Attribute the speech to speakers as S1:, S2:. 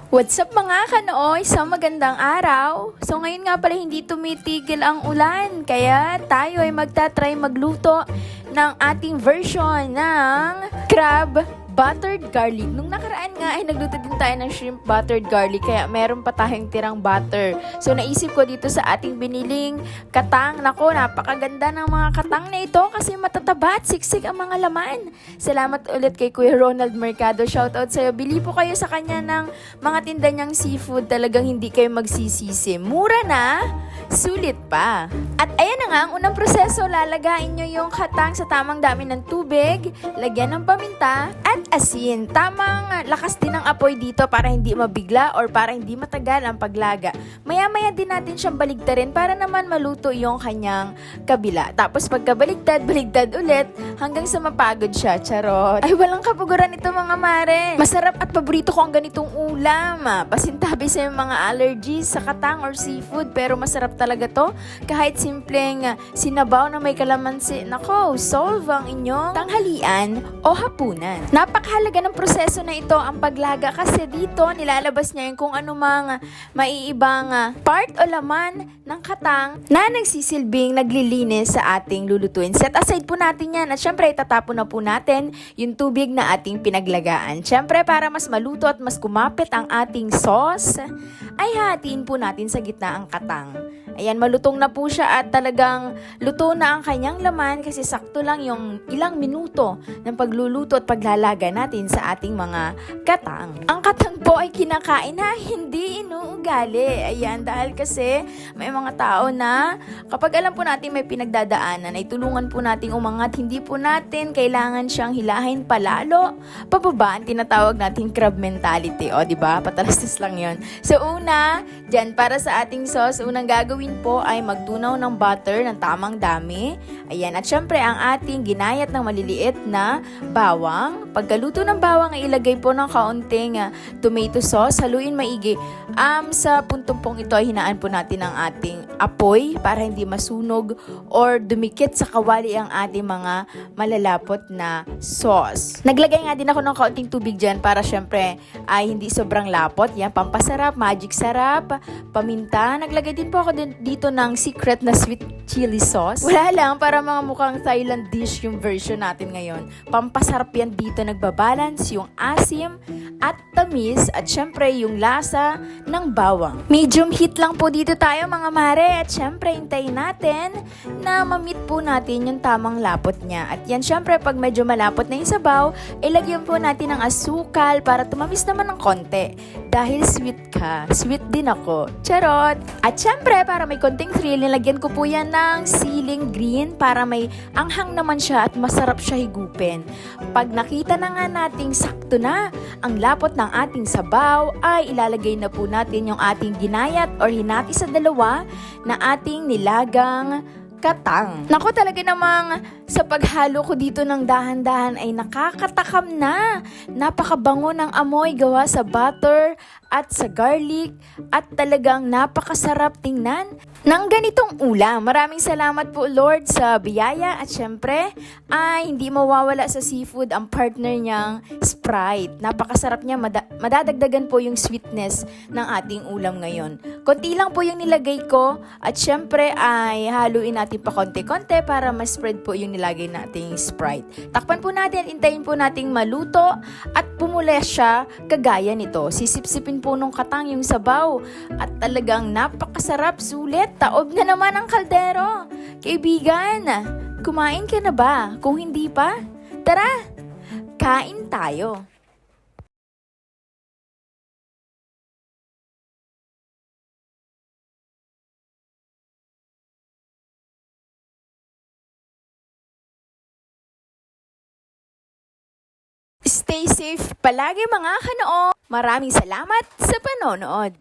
S1: What's up mga kanooy? Sa magandang araw. So ngayon nga pala hindi tumitigil ang ulan. Kaya tayo ay magta-try magluto ng ating version ng crab buttered garlic. Nung nakaraan nga ay nagluto din tayo ng shrimp buttered garlic. Kaya meron pa tayong tirang butter. So naisip ko dito sa ating biniling katang. Nako, napakaganda ng mga katang na ito kasi matataba at siksik ang mga laman. Salamat ulit kay Kuya Ronald Mercado. Shoutout sa'yo. Bili po kayo sa kanya ng mga tinda niyang seafood. Talagang hindi kayo magsisisi. Mura na, sulit pa. At ayan na nga, ang unang proseso, lalagain nyo yung katang sa tamang dami ng tubig, lagyan ng paminta, at asin. Tamang lakas din ng apoy dito para hindi mabigla or para hindi matagal ang paglaga. Maya-maya din natin siyang baligtarin para naman maluto yung kanyang kabila. Tapos pagkabaligtad, baligtad ulit hanggang sa mapagod siya. Charot. Ay, walang kapuguran ito mga mare. Masarap at paborito ko ang ganitong ulam. Pasintabi sa mga allergies sa katang or seafood, pero masarap talaga to. Kahit simpleng sinabaw na may kalamansi. Nako, solve ang inyong tanghalian o hapunan. Napakahalaga ng proseso na ito ang paglaga kasi dito nilalabas niya yung kung anumang maiibang part o laman ng katang na nagsisilbing naglilinis sa ating lulutuin. Set aside po natin yan at syempre itatapon na po natin yung tubig na ating pinaglagaan. Syempre para mas maluto at mas kumapit ang ating sauce ay hatiin po natin sa gitna ang katang. Ayan, malutong na po siya at talagang luto na ang kanyang laman kasi sakto lang yung ilang minuto ng pagluluto at paglalaga natin sa ating mga katang. Ang katang po ay kinakain na hindi inuugali. Ayan, dahil kasi may mga tao na kapag alam po natin may pinagdadaanan ay tulungan po nating umangat. Hindi po natin kailangan siyang hilahin palalo. Pababa ang tinatawag nating crab mentality. O, diba? Patalastas lang yon. So, una, dyan para sa ating sauce, unang gagawin po ay magtunaw ng butter ng tamang dami. Ayan, at syempre ang ating ginayat ng maliliit na bawang. Pagkaluto ng bawang ay ilagay po ng kaunting tomato sauce. Haluin maigi. Sa puntong pong ito ay hinaan po natin ang ating apoy para hindi masunog or dumikit sa kawali ang ating mga malalapot na sauce. Naglagay nga din ako ng kaunting tubig dyan para syempre ay hindi sobrang lapot. Yan, pampasarap, magic sarap, paminta. Naglagay din po ako dito ng secret na sweet chili sauce. Wala lang, para mga mukhang Thailand dish yung version natin ngayon. Pampasarap yan dito, nagbabalance yung asim at tamis at syempre yung lasa ng bawang. Medium heat lang po dito tayo mga mare at syempre hintayin natin na ma-meet po natin yung tamang lapot niya. At yan syempre pag medyo malapot na yung sabaw, ilagyan po natin ng asukal para tumamis naman ng konti. Dahil sweet ka, sweet din ako. Charot! At syempre para may konting thrill, nilagyan ko po yan ng siling green para may anghang naman siya at masarap siya higupin. Pag nakita na nga nating sakto na ang lapot ng ating sabaw, ay ilalagay na po natin yung ating ginayat or hinati sa dalawa na ating nilagang katang. Naku, talaga namang sa paghalo ko dito ng dahan-dahan ay nakakatakam na. Napakabango ng amoy gawa sa butter at sa garlic at talagang napakasarap tingnan ng ganitong ulam. Maraming salamat po Lord sa biyaya at syempre ay hindi mawawala sa seafood ang partner niyang Sprite. Napakasarap niya, madadagdagan po yung sweetness ng ating ulam ngayon. Konti lang po yung nilagay ko at syempre ay haluin natin pa konti-konti para ma-spread po yung nilagay nating Sprite. Takpan po natin, intayin po nating maluto at pumula siya kagaya nito. Sisip-sipin po nung katang yung sabaw at talagang napakasarap, sulit. Taob na naman ang kaldero. Kaibigan, kumain ka na ba? Kung hindi pa, tara, kain tayo. Stay safe palagi mga kanoo. Maraming salamat sa panonood.